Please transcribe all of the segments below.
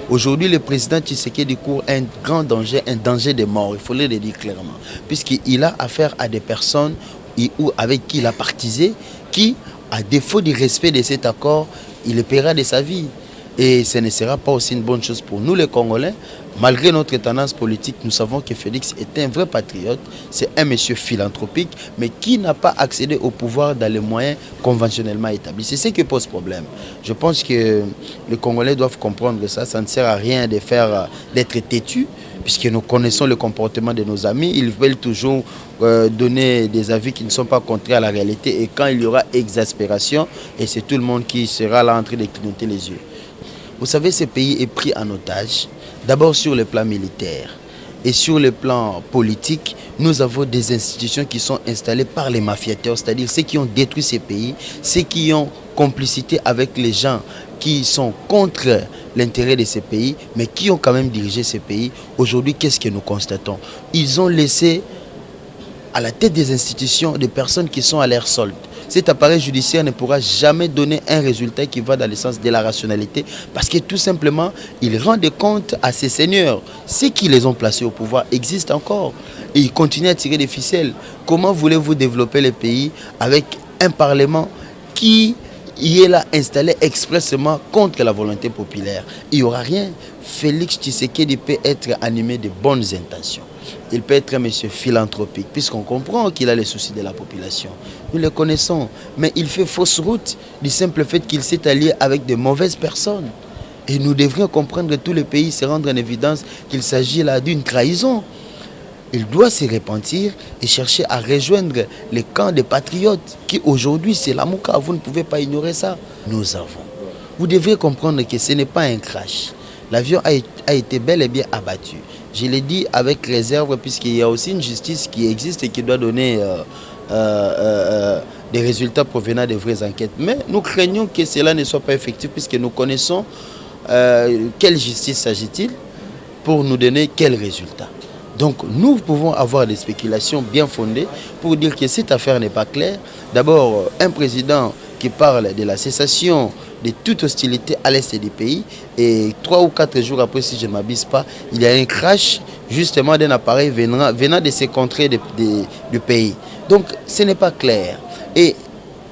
Aujourd'hui, le président Tshisekedi court un grand danger, un danger de mort, il faut le dire clairement. Puisqu'il a affaire à des personnes avec qui il a partisé, qui, à défaut du respect de cet accord, il le paiera de sa vie. Et ce ne sera pas aussi une bonne chose pour nous les Congolais. Malgré notre tendance politique, nous savons que Félix est un vrai patriote. C'est un monsieur philanthropique, mais qui n'a pas accédé au pouvoir dans les moyens conventionnellement établis. C'est ce qui pose problème. Je pense que les Congolais doivent comprendre ça. Ça ne sert à rien d'être têtu, puisque nous connaissons le comportement de nos amis. Ils veulent toujours donner des avis qui ne sont pas contraires à la réalité. Et quand il y aura exaspération, et c'est tout le monde qui sera là en train de clignoter les yeux. Vous savez, ce pays est pris en otage, d'abord sur le plan militaire et sur le plan politique. Nous avons des institutions qui sont installées par les mafiateurs, c'est-à-dire ceux qui ont détruit ces pays, ceux qui ont complicité avec les gens qui sont contre l'intérêt de ces pays, mais qui ont quand même dirigé ces pays. Aujourd'hui, qu'est-ce que nous constatons? Ils ont laissé à la tête des institutions des personnes qui sont à leur solde. Cet appareil judiciaire ne pourra jamais donner un résultat qui va dans le sens de la rationalité parce que tout simplement, ils rendent compte à ces seigneurs. Ceux qui les ont placés au pouvoir existent encore et ils continuent à tirer des ficelles. Comment voulez-vous développer le pays avec un parlement qui est là installé expressément contre la volonté populaire? Il n'y aura rien. Félix Tshisekedi peut être animé de bonnes intentions. Il peut être un monsieur philanthropique, puisqu'on comprend qu'il a les soucis de la population. Nous le connaissons, mais il fait fausse route du simple fait qu'il s'est allié avec de mauvaises personnes. Et nous devrions comprendre que tout le pays se rendre en évidence qu'il s'agit là d'une trahison. Il doit se repentir et chercher à rejoindre les camps des patriotes, qui aujourd'hui c'est la Mouka. Vous ne pouvez pas ignorer ça. Nous avons. Vous devriez comprendre que ce n'est pas un crash. L'avion a été bel et bien abattu. Je l'ai dit avec réserve puisqu'il y a aussi une justice qui existe et qui doit donner des résultats provenant des vraies enquêtes. Mais nous craignons que cela ne soit pas effectif puisque nous connaissons quelle justice s'agit-il pour nous donner quels résultats. Donc nous pouvons avoir des spéculations bien fondées pour dire que cette affaire n'est pas claire. D'abord, un président qui parle de la cessation de toute hostilité à l'est du pays et 3 ou 4 jours après, si je ne m'abuse pas, il y a un crash justement d'un appareil venant de ces contrées du pays. Donc ce n'est pas clair. Et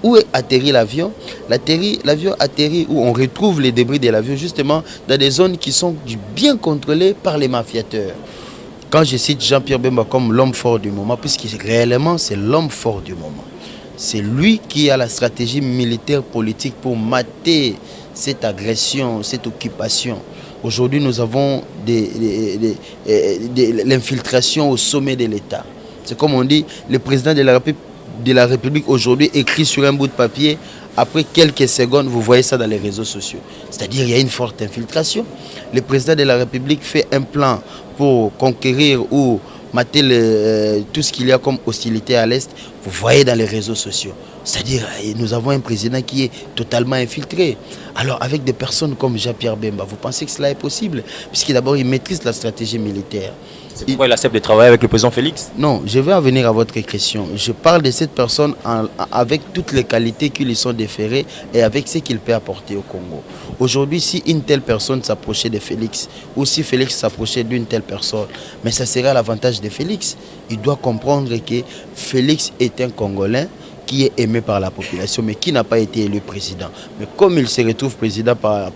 où atterrit l'avion? L'avion atterrit où on retrouve les débris de l'avion justement dans des zones qui sont bien contrôlées par les mafiateurs. Quand je cite Jean-Pierre Bemba comme l'homme fort du moment, puisque réellement c'est l'homme fort du moment. C'est lui qui a la stratégie militaire politique pour mater cette agression, cette occupation. Aujourd'hui, nous avons l'infiltration au sommet de l'État. C'est comme on dit, le président de la République aujourd'hui écrit sur un bout de papier. Après quelques secondes, vous voyez ça dans les réseaux sociaux. C'est-à-dire qu'il y a une forte infiltration. Le président de la République fait un plan pour conquérir ou mater tout ce qu'il y a comme hostilité à l'Est. Vous voyez dans les réseaux sociaux. C'est-à-dire nous avons un président qui est totalement infiltré. Alors avec des personnes comme Jean-Pierre Bemba, vous pensez que cela est possible? Puisque d'abord il maîtrise la stratégie militaire. C'est pourquoi il accepte de travailler avec le président Félix? Non, je vais en venir à votre question. Je parle de cette personne avec toutes les qualités qui lui sont déférées et avec ce qu'il peut apporter au Congo. Aujourd'hui, si une telle personne s'approchait de Félix ou si Félix s'approchait d'une telle personne, mais ça serait à l'avantage de Félix. Il doit comprendre que Félix est un Congolais qui est aimé par la population, mais qui n'a pas été élu président. Mais comme il se retrouve président par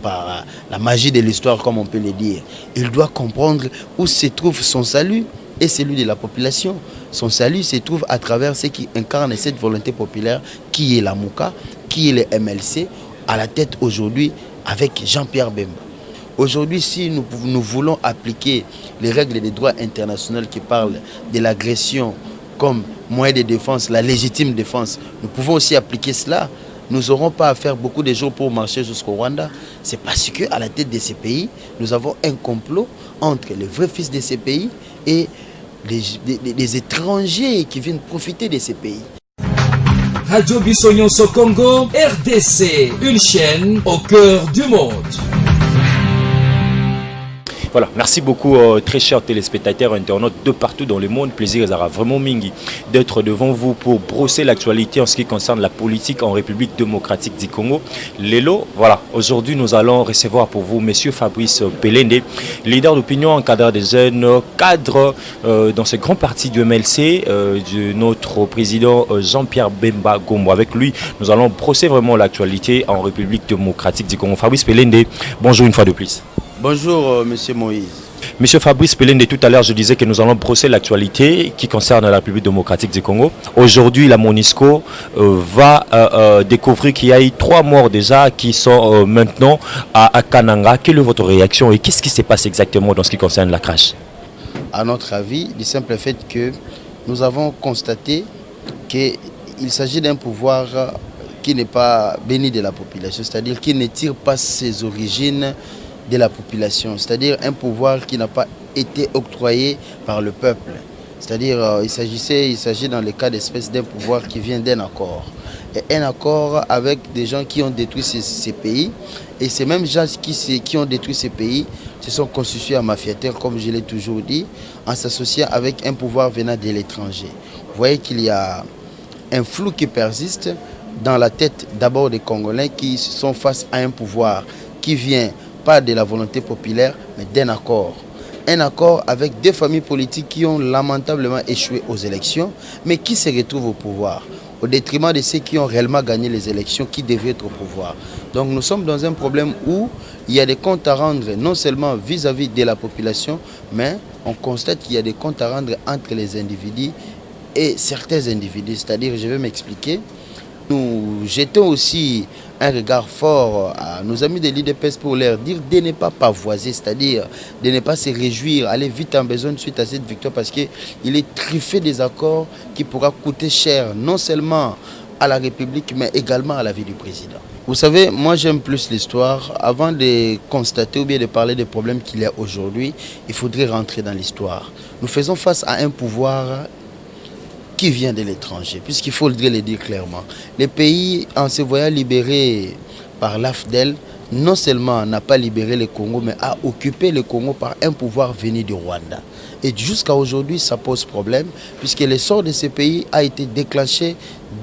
la magie de l'histoire, comme on peut le dire, il doit comprendre où se trouve son salut et celui de la population. Son salut se trouve à travers ce qui incarne cette volonté populaire, qui est la Mouka, qui est le MLC, à la tête aujourd'hui avec Jean-Pierre Bemba. Aujourd'hui, si nous voulons appliquer les règles des droits internationaux qui parlent de l'agression comme moyen de défense, la légitime défense, nous pouvons aussi appliquer cela. Nous n'aurons pas à faire beaucoup de jours pour marcher jusqu'au Rwanda. C'est parce qu'à la tête de ces pays, nous avons un complot entre les vrais fils de ces pays et les étrangers qui viennent profiter de ces pays. Radio Bissonyonso Congo, RDC, une chaîne au cœur du monde. Voilà, merci beaucoup très chers téléspectateurs, internautes de partout dans le monde. Plaisir Zara vraiment mingi d'être devant vous pour brosser l'actualité en ce qui concerne la politique en République démocratique du Congo. Lélo, voilà, aujourd'hui nous allons recevoir pour vous monsieur Fabrice Pelende, leader d'opinion, encadreur des jeunes, cadre dans ce grand parti du MLC, de notre président Jean-Pierre Bemba Gombo. Avec lui, nous allons brosser vraiment l'actualité en République démocratique du Congo. Fabrice Pelende, bonjour une fois de plus. Bonjour, monsieur Moïse. Monsieur Fabrice Pelende, tout à l'heure, je disais que nous allons brosser l'actualité qui concerne la République démocratique du Congo. Aujourd'hui, la MONUSCO va découvrir qu'il y a eu 3 morts déjà qui sont maintenant à Kananga. Quelle est votre réaction et qu'est-ce qui se passe exactement dans ce qui concerne la crash? À notre avis, du simple fait que nous avons constaté qu'il s'agit d'un pouvoir qui n'est pas béni de la population, c'est-à-dire qui ne tire pas ses origines de la population, c'est-à-dire un pouvoir qui n'a pas été octroyé par le peuple. C'est-à-dire il s'agit dans le cas d'espèce d'un pouvoir qui vient d'un accord. Et un accord avec des gens qui ont détruit ces pays. Et ces mêmes gens qui ont détruit ces pays se sont constitués en mafiateurs, comme je l'ai toujours dit, en s'associant avec un pouvoir venant de l'étranger. Vous voyez qu'il y a un flou qui persiste dans la tête d'abord des Congolais qui sont face à un pouvoir qui vient pas de la volonté populaire, mais d'un accord. Un accord avec des familles politiques qui ont lamentablement échoué aux élections, mais qui se retrouvent au pouvoir, au détriment de ceux qui ont réellement gagné les élections, qui devaient être au pouvoir. Donc nous sommes dans un problème où il y a des comptes à rendre, non seulement vis-à-vis de la population, mais on constate qu'il y a des comptes à rendre entre les individus et certains individus. C'est-à-dire, je vais m'expliquer. Nous jetons aussi un regard fort à nos amis de l'IDPS pour leur dire de ne pas pavoiser, c'est-à-dire de ne pas se réjouir, aller vite en besoin suite à cette victoire parce qu'il est truffé des accords qui pourra coûter cher non seulement à la République mais également à la vie du président. Vous savez, moi j'aime plus l'histoire. Avant de constater ou bien de parler des problèmes qu'il y a aujourd'hui, il faudrait rentrer dans l'histoire. Nous faisons face à un pouvoir qui vient de l'étranger, puisqu'il faudrait le dire clairement. Le pays, en se voyant libéré par l'AFDEL, non seulement n'a pas libéré le Congo, mais a occupé le Congo par un pouvoir venu du Rwanda. Et jusqu'à aujourd'hui, ça pose problème, puisque l'essor de ce pays a été déclenché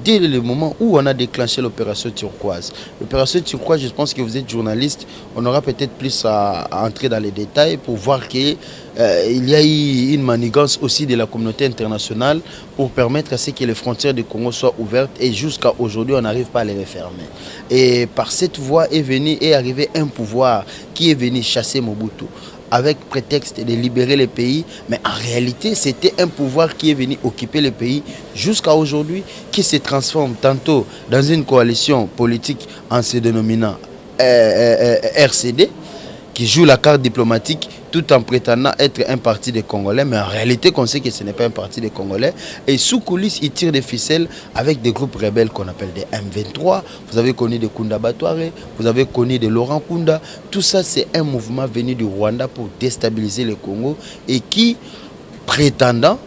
dès le moment où on a déclenché l'opération turquoise. L'opération turquoise, je pense que vous êtes journaliste, on aura peut-être plus à entrer dans les détails pour voir qu'il y a eu une manigance aussi de la communauté internationale pour permettre à ce que les frontières du Congo soient ouvertes et jusqu'à aujourd'hui, on n'arrive pas à les refermer. Et par cette voie est arrivé un pouvoir qui est venu chasser Mobutu avec prétexte de libérer les pays, mais en réalité, c'était un pouvoir qui est venu occuper les pays jusqu'à aujourd'hui, qui se transforme tantôt dans une coalition politique en se dénominant RCD, qui joue la carte diplomatique tout en prétendant être un parti des Congolais, mais en réalité, on sait que ce n'est pas un parti des Congolais. Et sous coulisses, ils tirent des ficelles avec des groupes rebelles qu'on appelle des M23. Vous avez connu des Kunda Batware, vous avez connu des Laurent Kunda. Tout ça, c'est un mouvement venu du Rwanda pour déstabiliser le Congo et qui, prétendant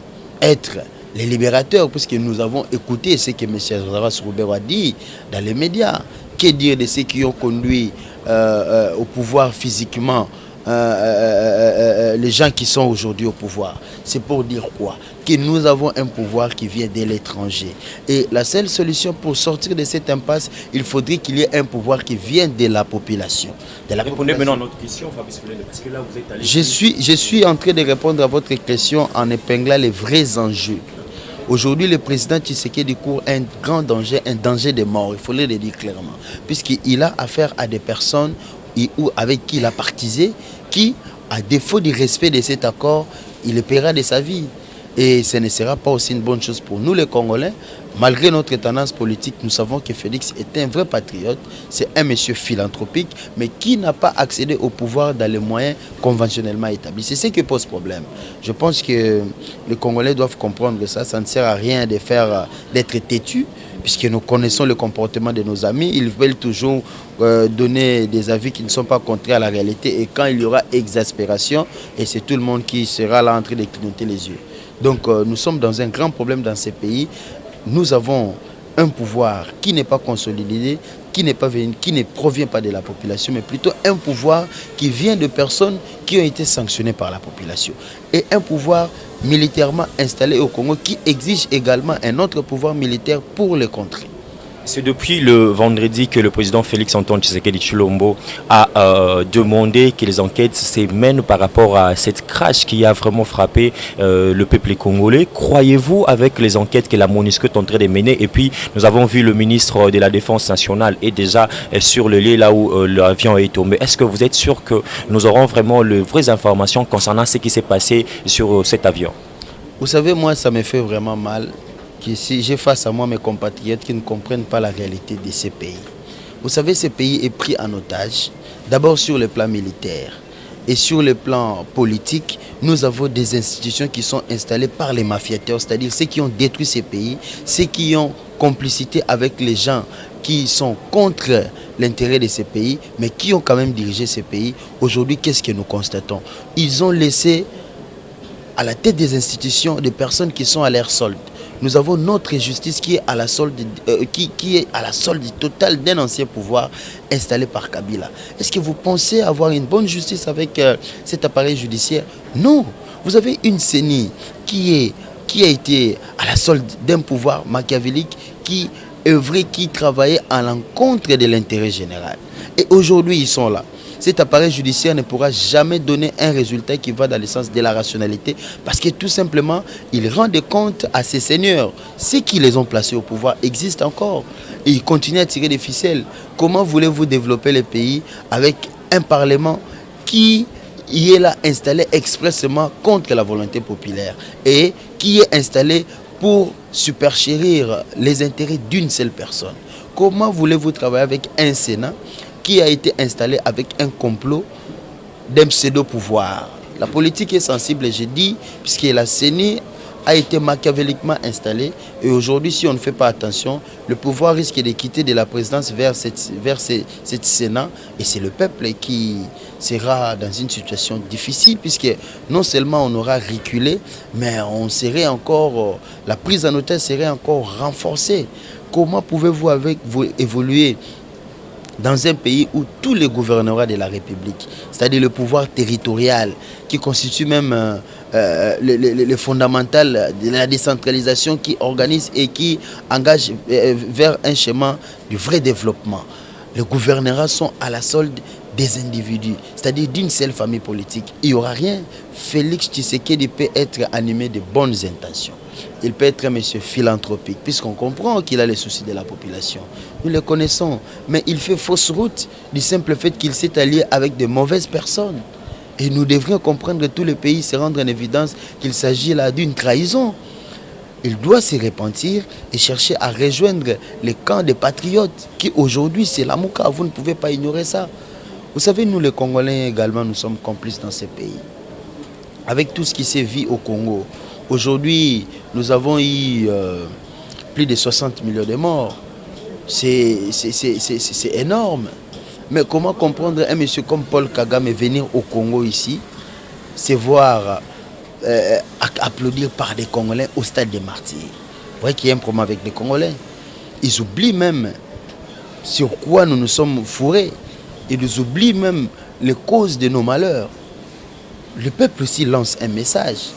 être les libérateurs, puisque nous avons écouté ce que M. Zavas Roubert a dit dans les médias. Que dire de ceux qui ont conduit au pouvoir physiquement les gens qui sont aujourd'hui au pouvoir? C'est pour dire quoi? Que nous avons un pouvoir qui vient de l'étranger. Et la seule solution pour sortir de cette impasse, il faudrait qu'il y ait un pouvoir qui vient de la population. Répondez maintenant à notre question, Fabrice Pelende, parce que là vous êtes allé... Je suis en train de répondre à votre question en épinglant les vrais enjeux. Aujourd'hui, le président Tshisekedi court un grand danger, un danger de mort, il faut le dire clairement. Puisqu'il a affaire à des personnes avec qui il a partisé, qui, à défaut du respect de cet accord, il le paiera de sa vie. Et ce ne sera pas aussi une bonne chose pour nous les Congolais. Malgré notre tendance politique, nous savons que Félix est un vrai patriote. C'est un monsieur philanthropique, mais qui n'a pas accédé au pouvoir dans les moyens conventionnellement établis. C'est ce qui pose problème. Je pense que les Congolais doivent comprendre ça. Ça ne sert à rien d'être têtu, puisque nous connaissons le comportement de nos amis. Ils veulent toujours donner des avis qui ne sont pas contraires à la réalité. Et quand il y aura exaspération, et c'est tout le monde qui sera là en train de clignoter les yeux. Donc nous sommes dans un grand problème dans ces pays. Nous avons un pouvoir qui n'est pas consolidé, qui n'est pas venu, qui ne provient pas de la population, mais plutôt un pouvoir qui vient de personnes qui ont été sanctionnées par la population. Et un pouvoir militairement installé au Congo qui exige également un autre pouvoir militaire pour le contrer. C'est depuis le vendredi que le président Félix Antoine Tshisekedi Tshilombo a demandé que les enquêtes se mènent par rapport à cette crash qui a vraiment frappé le peuple congolais. Croyez-vous avec les enquêtes que la MONUSCO est en train de mener? Et puis nous avons vu le ministre de la Défense nationale est déjà sur le lieu là où l'avion est tombé. Est-ce que vous êtes sûr que nous aurons vraiment les vraies informations concernant ce qui s'est passé sur cet avion? Vous savez, moi, ça me fait vraiment mal que si j'ai face à moi mes compatriotes qui ne comprennent pas la réalité de ces pays. Vous savez, ce pays est pris en otage, d'abord sur le plan militaire et sur le plan politique. Nous avons des institutions qui sont installées par les mafiateurs, c'est-à-dire ceux qui ont détruit ces pays, ceux qui ont complicité avec les gens qui sont contre l'intérêt de ces pays, mais qui ont quand même dirigé ces pays. Aujourd'hui, qu'est-ce que nous constatons? Ils ont laissé à la tête des institutions des personnes qui sont à leur solde. Nous avons notre justice qui est à la solde, qui est à la solde totale d'un ancien pouvoir installé par Kabila. Est-ce que vous pensez avoir une bonne justice avec cet appareil judiciaire? Non. Vous avez une CENI qui a été à la solde d'un pouvoir machiavélique qui œuvrait, qui travaillait à l'encontre de l'intérêt général. Et aujourd'hui, ils sont là. Cet appareil judiciaire ne pourra jamais donner un résultat qui va dans le sens de la rationalité parce que tout simplement, ils rendent compte à ces seigneurs. Ceux qui les ont placés au pouvoir existent encore et ils continuent à tirer des ficelles. Comment voulez-vous développer le pays avec un parlement qui est là installé expressément contre la volonté populaire et qui est installé pour superchérir les intérêts d'une seule personne? Comment voulez-vous travailler avec un Sénat qui a été installé avec un complot d'un pseudo-pouvoir? La politique est sensible, j'ai dit, puisque la CENI a été machiavéliquement installée. Et aujourd'hui, si on ne fait pas attention, le pouvoir risque de quitter de la présidence vers cette Sénat. Et c'est le peuple qui sera dans une situation difficile, puisque non seulement on aura reculé, mais on serait encore, la prise en otage serait encore renforcée. Comment pouvez-vous évoluer dans un pays où tous les gouvernorats de la République, c'est-à-dire le pouvoir territorial, qui constitue même le fondamental de la décentralisation, qui organise et qui engage vers un schéma du vrai développement. Les gouvernorats sont à la solde des individus, c'est-à-dire d'une seule famille politique. Il n'y aura rien. Félix Tshisekedi peut être animé de bonnes intentions. Il peut être un monsieur philanthropique, puisqu'on comprend qu'il a les soucis de la population. Nous le connaissons, mais il fait fausse route du simple fait qu'il s'est allié avec de mauvaises personnes. Et nous devrions comprendre que tous les pays se rendre en évidence qu'il s'agit là d'une trahison. Il doit se repentir et chercher à rejoindre les camps des patriotes, qui aujourd'hui c'est la Mouka. Vous ne pouvez pas ignorer ça. Vous savez, nous les Congolais également, nous sommes complices dans ces pays. Avec tout ce qui s'est vu au Congo, aujourd'hui, nous avons eu plus de 60 millions de morts. C'est énorme. Mais comment comprendre un monsieur comme Paul Kagame venir au Congo ici, se voir applaudir par des Congolais au stade des martyrs? Vous voyez qu'il y a un problème avec les Congolais. Ils oublient même sur quoi nous nous sommes fourrés. Ils oublient même les causes de nos malheurs. Le peuple aussi lance un message.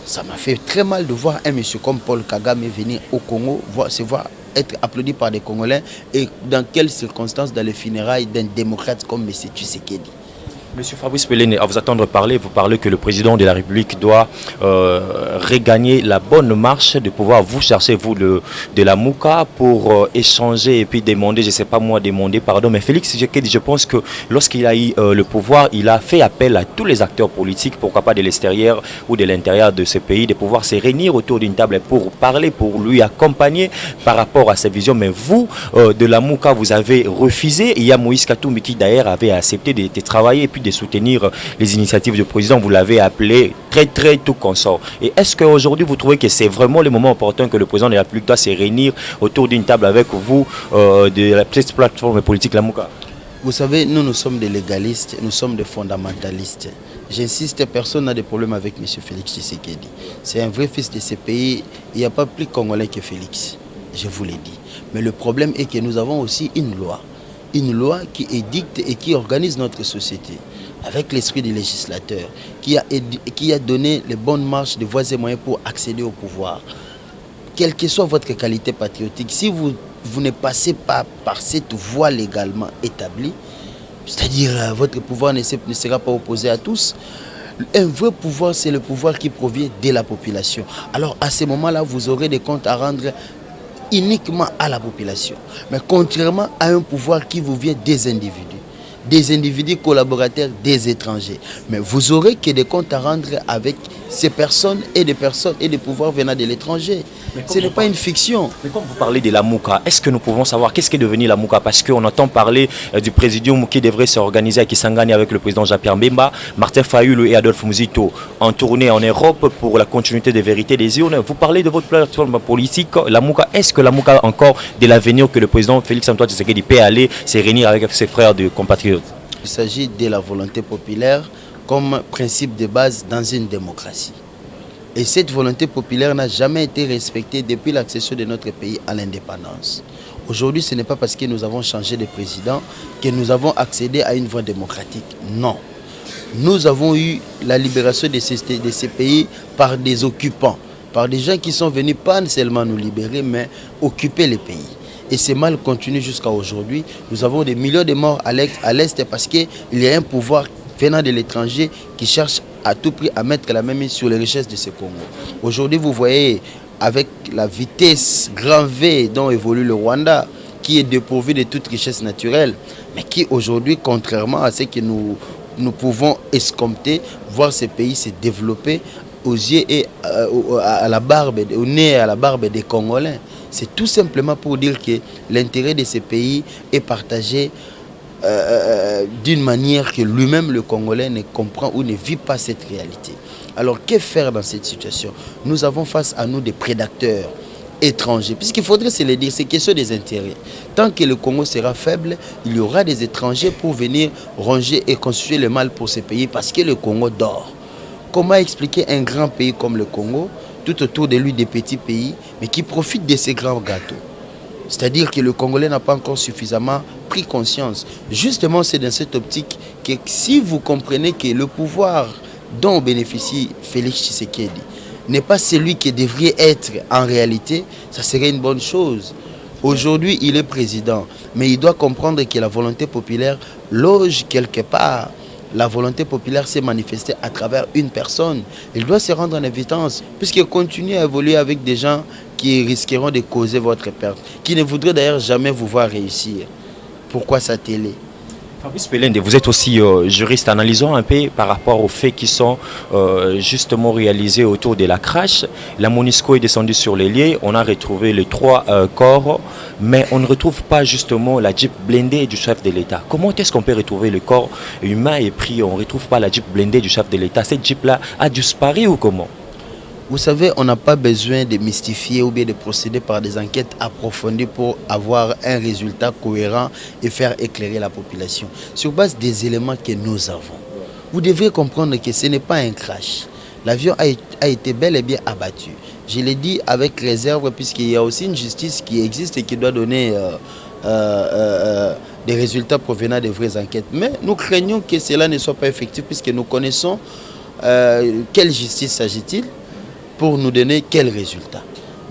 Ça m'a fait très mal de voir un monsieur comme Paul Kagame venir au Congo, se voir être applaudi par des Congolais, et dans quelles circonstances dans les funérailles d'un démocrate comme M. Tshisekedi. Monsieur Fabrice Pelene, à vous attendre parler, vous parlez que le président de la République doit regagner la bonne marche, de pouvoir vous chercher, vous, de la Mouka, pour échanger et puis demander, je ne sais pas moi, demander pardon. Mais Félix Tshisekedi, je pense que lorsqu'il a eu le pouvoir, il a fait appel à tous les acteurs politiques, pourquoi pas de l'extérieur ou de l'intérieur de ce pays, de pouvoir se réunir autour d'une table pour parler, pour lui accompagner par rapport à sa vision. Mais vous, de la Mouka, vous avez refusé. Il y a Moïse Katumbi qui d'ailleurs avait accepté de travailler et puis de soutenir les initiatives du président. Vous l'avez appelé très tout consort. Et est-ce qu'aujourd'hui vous trouvez que c'est vraiment le moment opportun que le président de la République doit se réunir autour d'une table avec vous de la petite plateforme politique Lamouka? Vous savez, nous sommes des légalistes, nous sommes des fondamentalistes. J'insiste, personne n'a de problème avec M. Félix Tshisekedi. C'est un vrai fils de ce pays. Il n'y a pas plus congolais que Félix, je vous l'ai dit. Mais le problème est que nous avons aussi une loi. une loi qui édicte et qui organise notre société, avec l'esprit du législateur, qui a donné les bonnes marches de voies et moyens pour accéder au pouvoir. Quelle que soit votre qualité patriotique, si vous ne passez pas par cette voie légalement établie, c'est-à-dire votre pouvoir ne sera pas opposé à tous. Un vrai pouvoir, c'est le pouvoir qui provient de la population. Alors à ce moment-là, vous aurez des comptes à rendre uniquement à la population. Mais contrairement à un pouvoir qui vous vient des individus collaborateurs, des étrangers. Mais vous aurez que des comptes à rendre avec ces personnes et des pouvoirs venant de l'étranger. Ce n'est pas une fiction. Mais quand vous parlez de la Mouka, est-ce que nous pouvons savoir qu'est-ce qui est devenu la Mouka? Parce qu'on entend parler du présidium qui devrait s'organiser à Kisangani avec le président Jean-Pierre Mbemba, Martin Fayulu et Adolphe Muzito en tournée en Europe pour la continuité des vérités des urnes. Vous parlez de votre plateforme politique, la Mouka. Est-ce que la Mouka a encore de l'avenir que le président Félix-Antoine Tshisekedi peut aller se réunir avec ses frères de compatriotes? Il s'agit de la volonté populaire comme principe de base dans une démocratie. Et cette volonté populaire n'a jamais été respectée depuis l'accession de notre pays à l'indépendance. Aujourd'hui, ce n'est pas parce que nous avons changé de président que nous avons accédé à une voie démocratique. Non. Nous avons eu la libération de ces pays par des occupants, par des gens qui sont venus pas seulement nous libérer, mais occuper les pays. Et ce mal continue jusqu'à aujourd'hui. Nous avons des millions de morts à l'Est parce qu'il y a un pouvoir venant de l'étranger qui cherche à tout prix à mettre la main sur les richesses de ce Congo. Aujourd'hui, vous voyez, avec la vitesse grand V dont évolue le Rwanda, qui est dépourvu de toute richesse naturelle, mais qui aujourd'hui, contrairement à ce que nous pouvons escompter, voir ces pays se développer aux yeux et à la barbe, au nez et à la barbe des Congolais. C'est tout simplement pour dire que l'intérêt de ces pays est partagé d'une manière que lui-même, le Congolais, ne comprend ou ne vit pas cette réalité. Alors, que faire dans cette situation? Nous avons face à nous des prédateurs étrangers. Puisqu'il faudrait se le dire, c'est question des intérêts. Tant que le Congo sera faible, il y aura des étrangers pour venir ronger et constituer le mal pour ces pays parce que le Congo dort. Comment expliquer un grand pays comme le Congo, tout autour de lui des petits pays, mais qui profitent de ces grands gâteaux? C'est-à-dire que le Congolais n'a pas encore suffisamment pris conscience. Justement, c'est dans cette optique que si vous comprenez que le pouvoir dont bénéficie Félix Tshisekedi n'est pas celui qui devrait être en réalité, ça serait une bonne chose. Aujourd'hui, il est président, mais il doit comprendre que la volonté populaire loge quelque part. La volonté populaire s'est manifestée à travers une personne. Il doit se rendre en évidence, puisqu'il continue à évoluer avec des gens qui risqueront de causer votre perte, qui ne voudraient d'ailleurs jamais vous voir réussir. Pourquoi sa télé? Fabrice Pelende, vous êtes aussi juriste. Analysons un peu par rapport aux faits qui sont justement réalisés autour de la crash. La MONUSCO est descendue sur les lieux. On a retrouvé les 3 corps, mais on ne retrouve pas justement la Jeep blindée du chef de l'État. Comment est-ce qu'on peut retrouver le corps humain et puis on ne retrouve pas la Jeep blindée du chef de l'État? Cette Jeep-là a disparu ou comment? Vous savez, on n'a pas besoin de mystifier ou bien de procéder par des enquêtes approfondies pour avoir un résultat cohérent et faire éclairer la population. Sur base des éléments que nous avons, vous devez comprendre que ce n'est pas un crash. L'avion a été bel et bien abattu. Je l'ai dit avec réserve puisqu'il y a aussi une justice qui existe et qui doit donner des résultats provenant des vraies enquêtes. Mais nous craignons que cela ne soit pas effectif puisque nous connaissons quelle justice s'agit-il pour nous donner quel résultat.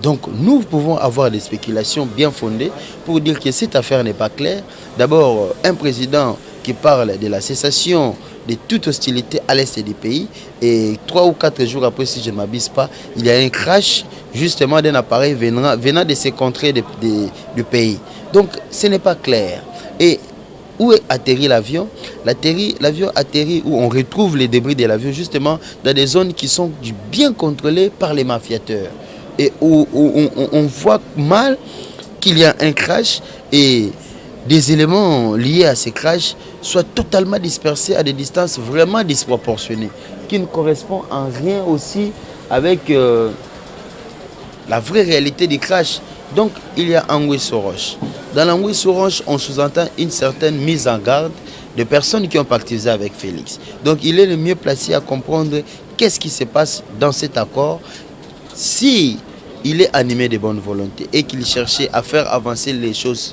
Donc nous pouvons avoir des spéculations bien fondées pour dire que cette affaire n'est pas claire. D'abord, un président qui parle de la cessation de toute hostilité à l'est du pays et 3 ou 4 jours après, si je ne m'abuse pas, il y a un crash justement d'un appareil venant de ces contrées du pays. Donc ce n'est pas clair. Et où atterrit l'avion? L'avion atterrit où on retrouve les débris de l'avion, justement dans des zones qui sont bien contrôlées par les mafiateurs. Et où on voit mal qu'il y a un crash et des éléments liés à ces crashs soient totalement dispersés à des distances vraiment disproportionnées, qui ne correspondent en rien aussi avec la vraie réalité du crash. Donc, il y a Anguille Soroche. Dans l'Anguille Soroche, on sous-entend une certaine mise en garde de personnes qui ont pactisé avec Félix. Donc, il est le mieux placé à comprendre qu'est-ce qui se passe dans cet accord. Si il est animé de bonne volonté et qu'il cherchait à faire avancer les choses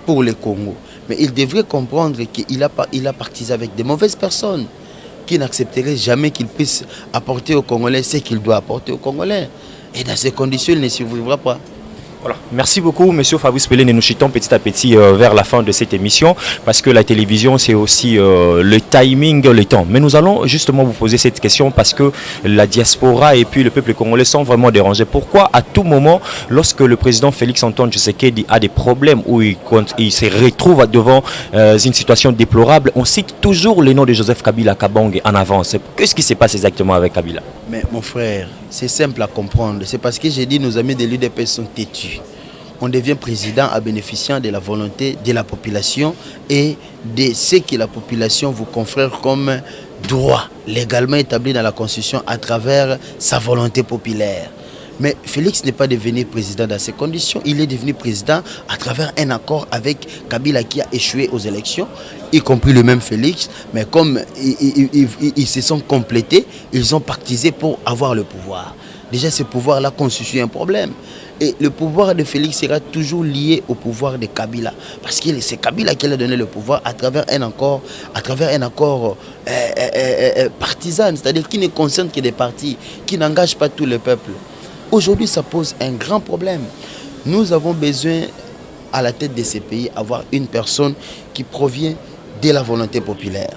pour le Congo. Mais il devrait comprendre qu'il a partisé avec des mauvaises personnes qui n'accepteraient jamais qu'il puisse apporter aux Congolais ce qu'il doit apporter aux Congolais. Et dans ces conditions, il ne survivra pas. Voilà. Merci beaucoup, Monsieur Fabrice Pelé. Nous chutons petit à petit vers la fin de cette émission parce que la télévision, c'est aussi le timing, le temps. Mais nous allons justement vous poser cette question parce que la diaspora et puis le peuple congolais sont vraiment dérangés. Pourquoi à tout moment, lorsque le président Félix Antoine Tshisekedi a des problèmes où il se retrouve devant une situation déplorable, on cite toujours le nom de Joseph Kabila Kabange en avance. Qu'est-ce qui se passe exactement avec Kabila? Mais mon frère, c'est simple à comprendre. C'est parce que j'ai dit nos amis de l'UDP sont têtus. On devient président en bénéficiant de la volonté de la population et de ce que la population vous confère comme droit légalement établi dans la Constitution à travers sa volonté populaire. Mais Félix n'est pas devenu président dans ces conditions. Il est devenu président à travers un accord avec Kabila qui a échoué aux élections, y compris le même Félix. Mais comme ils se sont complétés, ils ont pactisé pour avoir le pouvoir. Déjà, ce pouvoir-là constitue un problème. Et le pouvoir de Félix sera toujours lié au pouvoir de Kabila. Parce que c'est Kabila qui a donné le pouvoir à travers un accord, partisan, c'est-à-dire qui ne concerne que des partis, qui n'engage pas tout le peuple. Aujourd'hui, ça pose un grand problème. Nous avons besoin, à la tête de ces pays, d'avoir une personne qui provient de la volonté populaire.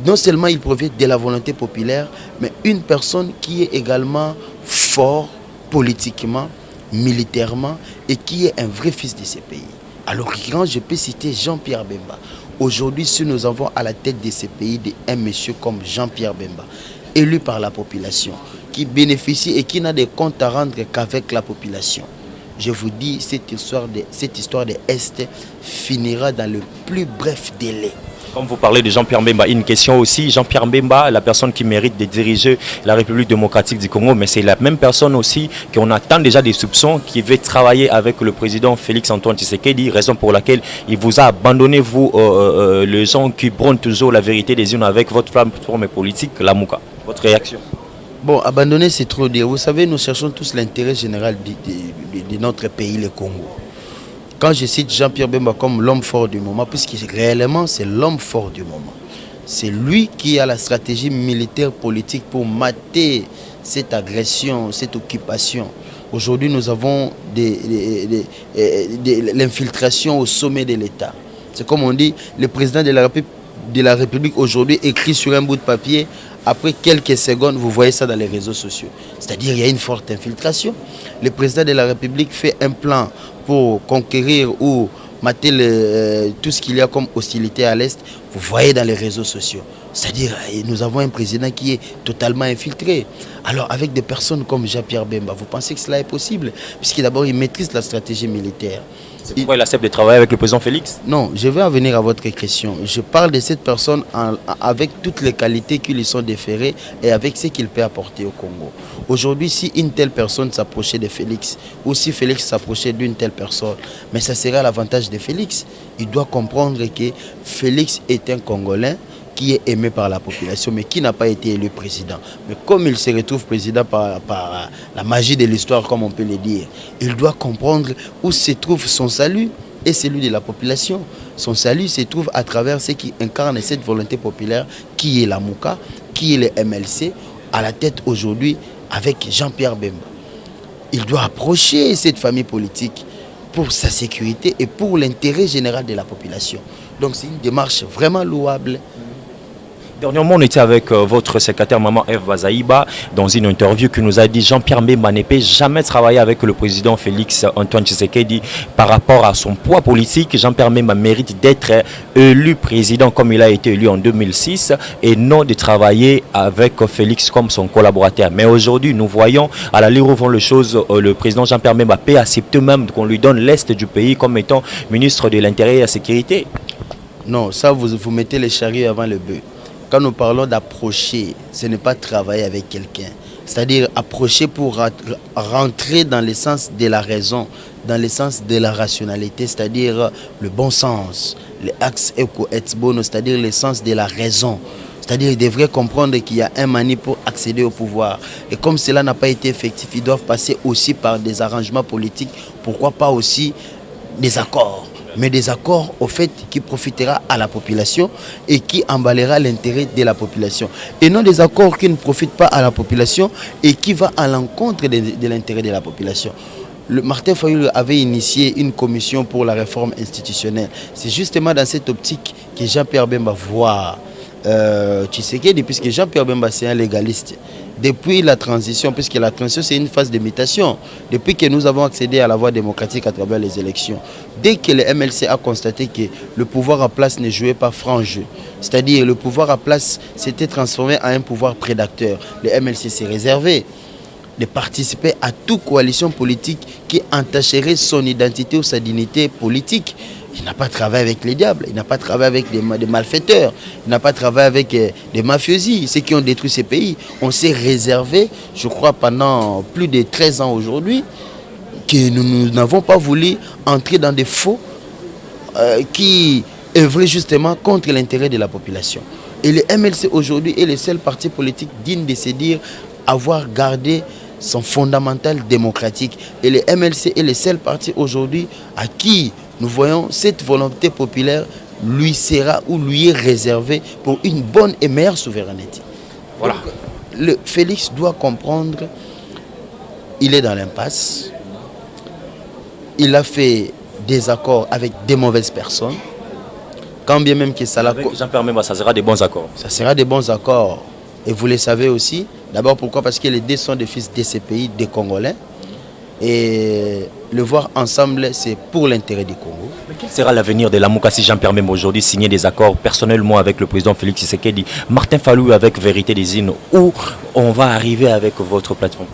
Non seulement il provient de la volonté populaire, mais une personne qui est également fort politiquement, militairement, et qui est un vrai fils de ces pays. Alors, quand je peux citer Jean-Pierre Bemba. Aujourd'hui, si nous avons à la tête de ces pays un monsieur comme Jean-Pierre Bemba, élu par la population, qui bénéficie et qui n'a de comptes à rendre qu'avec la population. Je vous dis, cette histoire de Est finira dans le plus bref délai. Comme vous parlez de Jean-Pierre Bemba, une question aussi. Jean-Pierre Bemba, la personne qui mérite de diriger la République démocratique du Congo, mais c'est la même personne aussi qu'on attend déjà des soupçons, qui veut travailler avec le président Félix Antoine Tshisekedi, raison pour laquelle il vous a abandonné, vous, les gens qui prônent toujours la vérité des unes avec votre plateforme politique, la Mouka. Votre réaction? Bon, abandonner, c'est trop dire. Vous savez, nous cherchons tous l'intérêt général de notre pays, le Congo. Quand je cite Jean-Pierre Bemba comme l'homme fort du moment, puisque réellement c'est l'homme fort du moment, c'est lui qui a la stratégie militaire politique pour mater cette agression, cette occupation. Aujourd'hui, nous avons l'infiltration au sommet de l'État. C'est comme on dit, le président de la République aujourd'hui écrit sur un bout de papier. Après quelques secondes, vous voyez ça dans les réseaux sociaux. C'est-à-dire qu'il y a une forte infiltration. Le président de la République fait un plan pour conquérir ou mater tout ce qu'il y a comme hostilité à l'Est. Vous voyez dans les réseaux sociaux. C'est-à-dire nous avons un président qui est totalement infiltré. Alors avec des personnes comme Jean-Pierre Bemba, vous pensez que cela est possible? Puisque d'abord il maîtrise la stratégie militaire. C'est pourquoi il accepte de travailler avec le président Félix? Non, je vais en venir à votre question. Je parle de cette personne avec toutes les qualités qui lui sont déférées et avec ce qu'il peut apporter au Congo. Aujourd'hui, si une telle personne s'approchait de Félix ou si Félix s'approchait d'une telle personne, mais ça serait à l'avantage de Félix. Il doit comprendre que Félix est un Congolais qui est aimé par la population, mais qui n'a pas été élu président. Mais comme il se retrouve président par la magie de l'histoire, comme on peut le dire, il doit comprendre où se trouve son salut et celui de la population. Son salut se trouve à travers ce qui incarne cette volonté populaire, qui est la Mouka, qui est le MLC, à la tête aujourd'hui avec Jean-Pierre Bemba. Il doit approcher cette famille politique pour sa sécurité et pour l'intérêt général de la population. Donc c'est une démarche vraiment louable. Dernièrement, on était avec votre secrétaire maman Eve Bazaïba dans une interview qui nous a dit Jean-Pierre Bemba ne peut jamais travailler avec le président Félix Antoine Tshisekedi par rapport à son poids politique. Jean-Pierre Bemba mérite d'être élu président comme il a été élu en 2006 et non de travailler avec Félix comme son collaborateur. Mais aujourd'hui, nous voyons à la lire où vont les choses, le président Jean-Pierre Bemba peut accepter même qu'on lui donne l'Est du pays comme étant ministre de l'Intérieur et de la Sécurité. Non, ça vous mettez les charrues avant le bœuf. Quand nous parlons d'approcher, ce n'est pas travailler avec quelqu'un. C'est-à-dire approcher pour rentrer dans le sens de la raison, dans le sens de la rationalité, c'est-à-dire le bon sens, le axe eco et bono, c'est-à-dire le sens de la raison. C'est-à-dire qu'ils devraient comprendre qu'il y a un mani pour accéder au pouvoir. Et comme cela n'a pas été effectif, ils doivent passer aussi par des arrangements politiques, pourquoi pas aussi des accords. mais des accords au fait qui profitera à la population et qui emballera l'intérêt de la population. Et non des accords qui ne profitent pas à la population et qui vont à l'encontre de l'intérêt de la population. Martin Fayulu avait initié une commission pour la réforme institutionnelle. C'est justement dans cette optique que Jean-Pierre Bemba voit Tshisekedi, puisque Jean-Pierre Bemba c'est un légaliste. Depuis la transition, puisque la transition c'est une phase d'imitation, depuis que nous avons accédé à la voie démocratique à travers les élections, dès que le MLC a constaté que le pouvoir en place ne jouait pas franc jeu, c'est-à-dire le pouvoir en place s'était transformé en un pouvoir prédateur, le MLC s'est réservé de participer à toute coalition politique qui entacherait son identité ou sa dignité politique. Il n'a pas travaillé avec les diables, il n'a pas travaillé avec des malfaiteurs, il n'a pas travaillé avec des mafiosi, ceux qui ont détruit ces pays. On s'est réservé, je crois, pendant plus de 13 ans aujourd'hui, que nous n'avons pas voulu entrer dans des faux qui œuvraient justement contre l'intérêt de la population. Et le MLC aujourd'hui est le seul parti politique digne de se dire avoir gardé son fondamental démocratique. Et le MLC est le seul parti aujourd'hui à qui nous voyons cette volonté populaire lui sera ou lui est réservée pour une bonne et meilleure souveraineté. Voilà. Donc, Félix doit comprendre, il est dans l'impasse. Il a fait des accords avec des mauvaises personnes. Quand bien même que ça l'a... Jean-Pierre Bemba, ça sera des bons accords. Ça sera des bons accords. Et vous le savez aussi. D'abord, pourquoi? Parce que les deux sont des fils de ces pays, des Congolais. Et le voir ensemble, c'est pour l'intérêt du Congo. Mais quel sera l'avenir de Lamuka si Jean-Pierre Bemba aujourd'hui signer des accords personnellement avec le président Félix Tshisekedi, Martin Fayulu avec Vérité des Îles, où on va arriver avec votre plateforme?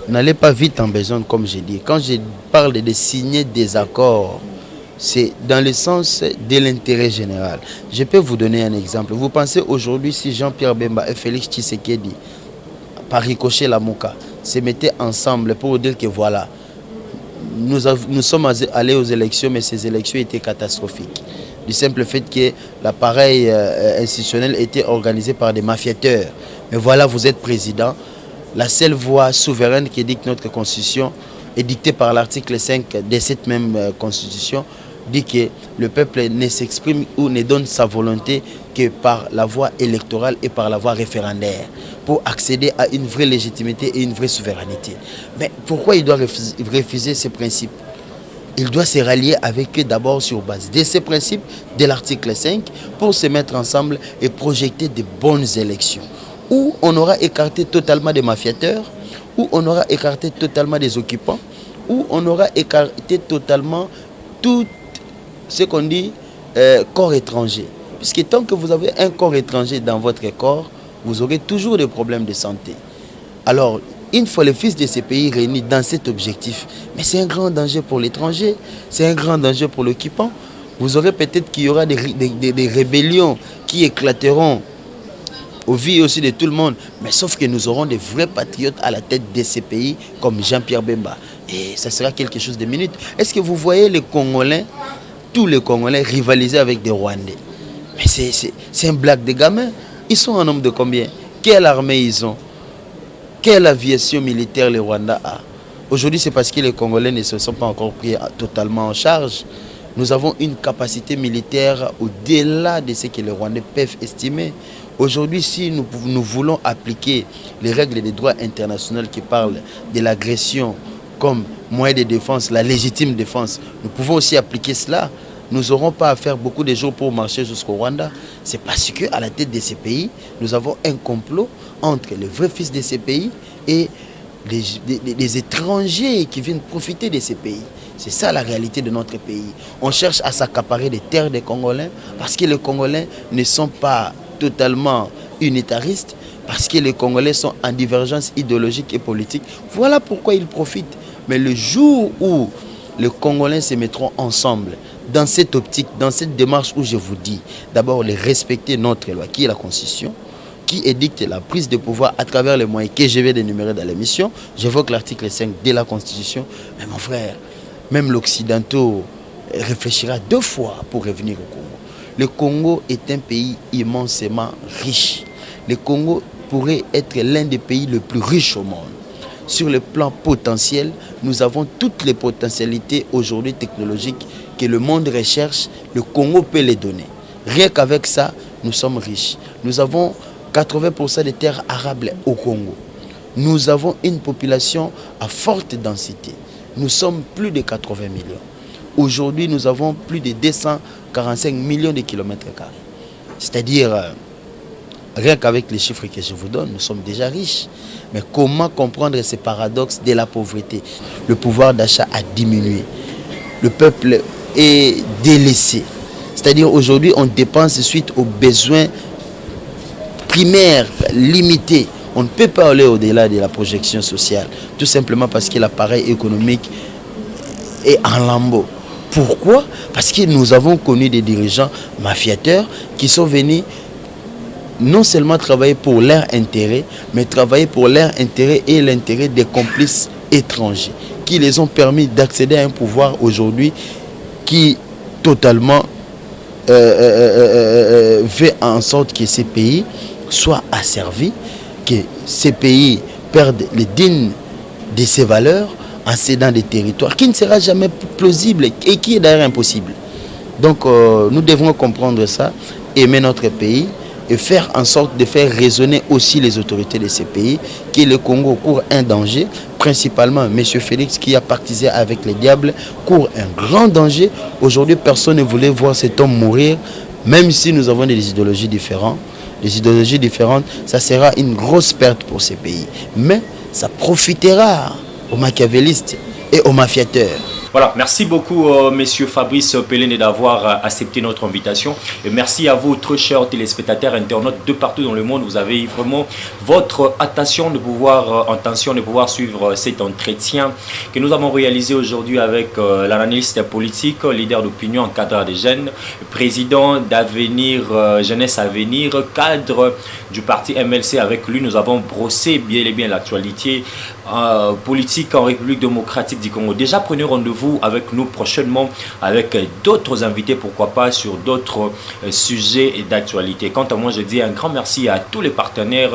N'allez pas vite en besogne, comme j'ai dit. Quand je parle de signer des accords, c'est dans le sens de l'intérêt général. Je peux vous donner un exemple. Vous pensez aujourd'hui si Jean-Pierre Bemba et Félix Tshisekedi, par ricochet Lamuka, se mettaient ensemble pour dire que voilà, nous sommes allés aux élections, mais ces élections étaient catastrophiques. Du simple fait que l'appareil institutionnel était organisé par des mafiateurs. Mais voilà, vous êtes président. La seule voie souveraine qui dicte notre constitution est dictée par l'article 5 de cette même constitution, dit que le peuple ne s'exprime ou ne donne sa volonté que par la voie électorale et par la voie référendaire pour accéder à une vraie légitimité et une vraie souveraineté. Mais pourquoi il doit refuser ces principes? Il doit se rallier avec eux d'abord sur base de ces principes de l'article 5 pour se mettre ensemble et projeter de bonnes élections où on aura écarté totalement des mafiateurs, où on aura écarté totalement des occupants, où on aura écarté totalement tout ce qu'on dit corps étranger. Puisque tant que vous avez un corps étranger dans votre corps, vous aurez toujours des problèmes de santé. Alors, une fois les fils de ces pays réunis dans cet objectif, mais c'est un grand danger pour l'étranger, c'est un grand danger pour l'occupant. Vous aurez peut-être qu'il y aura des rébellions qui éclateront au vu aussi de tout le monde, mais sauf que nous aurons des vrais patriotes à la tête de ces pays comme Jean-Pierre Bemba. Et ça sera quelque chose de minute. Est-ce que vous voyez les Congolais, tous les Congolais rivaliser avec des Rwandais? Mais c'est un blague de gamins. Ils sont en nombre de combien? Quelle armée ils ont? Quelle aviation militaire le Rwanda a? Aujourd'hui, c'est parce que les Congolais ne se sont pas encore pris totalement en charge. Nous avons une capacité militaire au-delà de ce que les Rwandais peuvent estimer. Aujourd'hui, si nous voulons appliquer les règles des droits internationaux qui parlent de l'agression comme moyen de défense, la légitime défense, nous pouvons aussi appliquer cela. Nous n'aurons pas à faire beaucoup de jours pour marcher jusqu'au Rwanda. C'est parce qu'à la tête de ces pays, nous avons un complot entre les vrais fils de ces pays et les étrangers qui viennent profiter de ces pays. C'est ça la réalité de notre pays. On cherche à s'accaparer des terres des Congolais parce que les Congolais ne sont pas totalement unitaristes, parce que les Congolais sont en divergence idéologique et politique. Voilà pourquoi ils profitent. Mais le jour où les Congolais se mettront ensemble dans cette optique, dans cette démarche où je vous dis, d'abord les respecter notre loi, qui est la Constitution, qui édicte la prise de pouvoir à travers les moyens que je vais énumérer dans l'émission. J'évoque l'article 5 de la Constitution. Mais mon frère, même l'Occidentaux réfléchira 2 fois pour revenir au Congo. Le Congo est un pays immensément riche. Le Congo pourrait être l'un des pays les plus riches au monde. sur le plan potentiel, nous avons toutes les potentialités aujourd'hui technologiques que le monde recherche, le Congo peut les donner. Rien qu'avec ça, nous sommes riches. Nous avons 80% des terres arables au Congo. Nous avons une population à forte densité. Nous sommes plus de 80 millions. Aujourd'hui, nous avons plus de 245 millions de kilomètres carrés. C'est-à-dire, rien qu'avec les chiffres que je vous donne, nous sommes déjà riches. Mais comment comprendre ces paradoxes de la pauvreté? Le pouvoir d'achat a diminué. Le peuple est délaissé. C'est-à-dire, aujourd'hui, on dépense suite aux besoins primaires limités. On ne peut pas aller au-delà de la projection sociale, tout simplement parce que l'appareil économique est en lambeaux. Pourquoi? Parce que nous avons connu des dirigeants mafiateurs qui sont venus non seulement travailler pour leur intérêt, mais travailler pour leur intérêt et l'intérêt des complices étrangers, qui les ont permis d'accéder à un pouvoir aujourd'hui qui totalement fait en sorte que ces pays soient asservis, que ces pays perdent les dignes de ses valeurs en cédant des territoires qui ne sera jamais plausible et qui est d'ailleurs impossible. Donc nous devons comprendre ça, aimer notre pays et faire en sorte de faire raisonner aussi les autorités de ces pays que le Congo court un danger, principalement M. Félix qui a pactisé avec les diables, court un grand danger. Aujourd'hui, personne ne voulait voir cet homme mourir, même si nous avons des idéologies différentes. Les idéologies différentes, ça sera une grosse perte pour ces pays. Mais ça profitera aux machiavélistes et aux mafiateurs. Voilà, merci beaucoup Monsieur Fabrice Pelene d'avoir accepté notre invitation. Et merci à vous, très chers téléspectateurs, internautes de partout dans le monde. Vous avez vraiment votre intention de pouvoir suivre cet entretien que nous avons réalisé aujourd'hui avec l'analyste politique, leader d'opinion en cadre des jeunes, président d'Avenir, Jeunesse Avenir, cadre du parti MLC. Avec lui, nous avons brossé bien et bien l'actualité politique en République démocratique du Congo. Déjà, prenez rendez-vous avec nous prochainement avec d'autres invités, pourquoi pas sur d'autres sujets d'actualité. Quant à moi, je dis un grand merci à tous les partenaires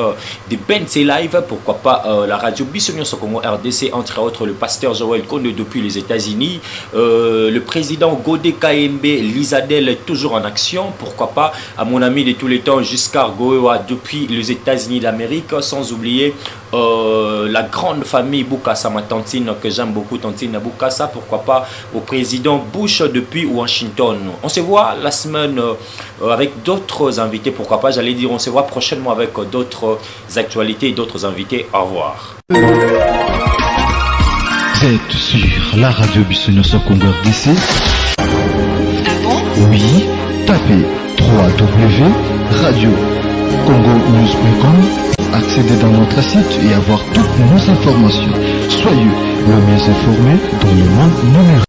de BNC Live, pourquoi pas la radio Bissonio Sokomo RDC, entre autres le pasteur Joël Konde depuis les États-Unis, le président Godé KMB, Lisadel toujours en action, pourquoi pas à mon ami de tous les temps Giscard Goewa depuis les États-Unis d'Amérique, sans oublier la grande famille Bukasa, ma tantine que j'aime beaucoup, tantine Bukasa, pourquoi pas au président Bush depuis Washington. On se voit la semaine avec d'autres invités, pourquoi pas, j'allais dire on se voit prochainement avec d'autres actualités et d'autres invités. Au revoir. Vous êtes sur la radio Bissonio Congo RDC. Oui, tapez www.radio-congo-news.com, accédez dans notre site et avoir toutes nos informations. Soyez le mieux informés dans le monde numérique.